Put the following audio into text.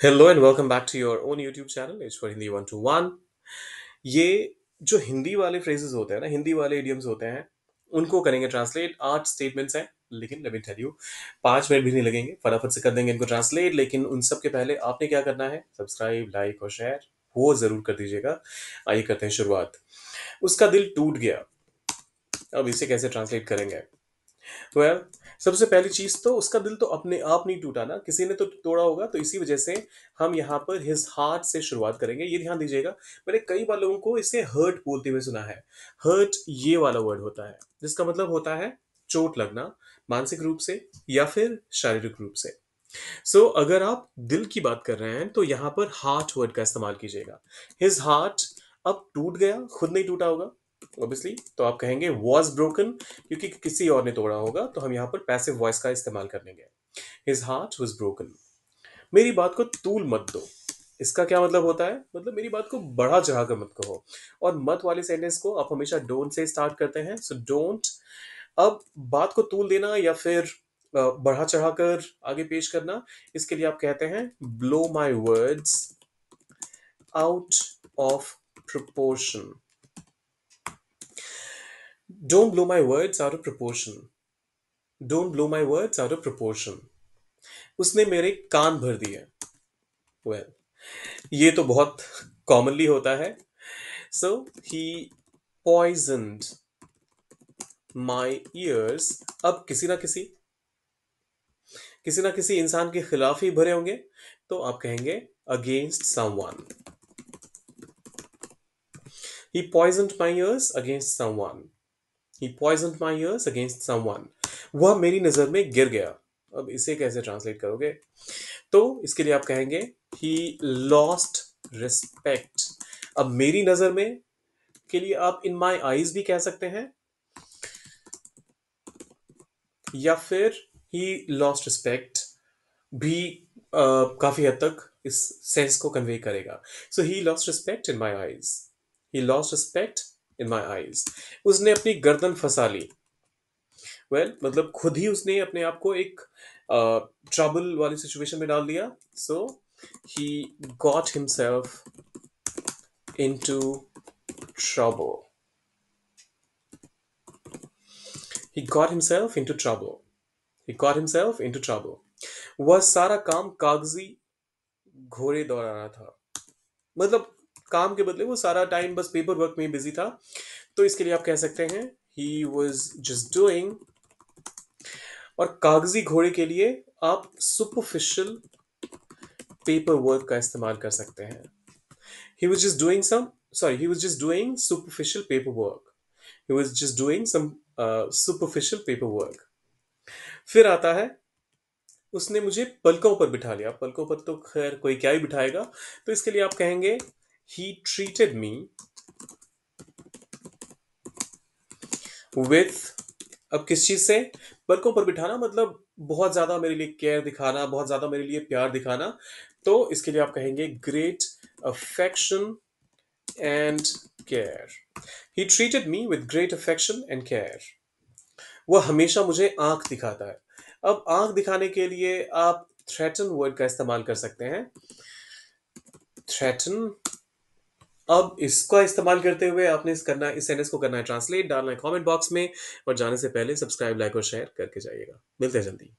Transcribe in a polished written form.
Hello and welcome back to your own YouTube channel it's for Hindi 121। ये जो हिंदी वाले phrases होते हैं ना, हिंदी वाले इडियम्स होते हैं, उनको करेंगे ट्रांसलेट। 8 स्टेटमेंट्स हैं, लेकिन let me tell you, 5 minute भी नहीं लगेंगे, फटाफट से कर देंगे इनको ट्रांसलेट। लेकिन उन सब के पहले आपने क्या करना है, सब्सक्राइब, लाइक और शेयर वो जरूर कर दीजिएगा। आइए करते हैं शुरुआत। उसका दिल टूट गया, अब इसे कैसे ट्रांसलेट करेंगे? वेल, सबसे पहली चीज तो उसका दिल तो अपने आप नहीं टूटा ना, किसी ने तो तोड़ा होगा, तो इसी वजह से हम यहाँ पर हिज हार्ट से शुरुआत करेंगे। ये ध्यान दीजिएगा, मैंने कई बार लोगों को इसे हर्ट बोलते हुए सुना है। हर्ट ये वाला वर्ड होता है जिसका मतलब होता है चोट लगना, मानसिक रूप से या फिर शारीरिक रूप से। अगर आप दिल की बात कर रहे हैं तो यहाँ पर हार्ट वर्ड का इस्तेमाल कीजिएगा। हिज हार्ट अब टूट गया, खुद नहीं टूटा होगा ऑब्वियसली, तो आप कहेंगे वॉज ब्रोकन, क्योंकि किसी और ने तोड़ा होगा, तो हम यहाँ पर पैसिव वॉइस का इस्तेमाल कर लेंगे। His heart was broken. मेरी बात को तूल मत दो, इसका क्या मतलब होता है? मतलब मेरी बात को बढ़ा चढ़ा कर मत कहो। और मत वाले सेंटेंस को आप हमेशा डोंट से स्टार्ट करते हैं, सो डोंट। अब बात को तूल देना या फिर बढ़ा चढ़ाकर आगे पेश करना, इसके लिए आप कहते हैं blow my words out of proportion. Don't blow my words out of proportion. Don't blow my words out of proportion. उसने मेरे कान भर दिए। well, ये तो बहुत कॉमनली होता है। So he poisoned my ears. अब किसी ना किसी इंसान के खिलाफ ही भरे होंगे, तो आप कहेंगे against someone. He poisoned my ears against someone. He poisoned my ears against someone. वह मेरी नजर में गिर गया। अब इसे कैसे ट्रांसलेट करोगे? तो इसके लिए आप कहेंगे he lost respect. अब मेरी नजर में के लिए आप in my eyes भी कह सकते हैं, या फिर he lost respect भी काफी हद तक इस सेंस को कन्वे करेगा। So he lost respect in my eyes. He lost respect in my eyes. उसने अपनी गर्दन फंसा ली। मतलब खुद ही उसने अपने आप को एक ट्रबल वाली सिचुएशन में डाल दिया। So he got himself into trouble. He got himself into trouble. He got himself into trouble. वह सारा काम कागजी घोड़े दौड़ा रहा था। मतलब काम के बदले वो सारा टाइम बस पेपर वर्क में बिजी था। तो इसके लिए आप कह सकते हैं ही वॉज जस्ट डूइंग। और कागजी घोड़े के लिए आप सुपरफिशियल पेपर वर्क का इस्तेमाल कर सकते हैं। He was just doing some sorry he was just doing superficial paper work. He was just doing some superficial paper work. फिर आता है उसने मुझे पलकों पर बिठा लिया। पलकों पर तो खैर कोई क्या ही बिठाएगा, तो इसके लिए आप कहेंगे ही ट्रीटेड मी विथ। अब किस चीज से? पलकों पर बिठाना मतलब बहुत ज्यादा मेरे लिए केयर दिखाना, बहुत ज्यादा मेरे लिए प्यार दिखाना। तो इसके लिए आप कहेंगे great affection and care. He treated me with great affection and care. वह हमेशा मुझे आंख दिखाता है। अब आंख दिखाने के लिए आप थ्रेटन वर्ड का इस्तेमाल कर सकते हैं। थ्रेटन। अब इसका इस्तेमाल करते हुए आपने इस सेंटेंस को करना है ट्रांसलेट, डालना है कमेंट बॉक्स में, और जाने से पहले सब्सक्राइब, लाइक और शेयर करके जाइएगा। मिलते हैं जल्दी।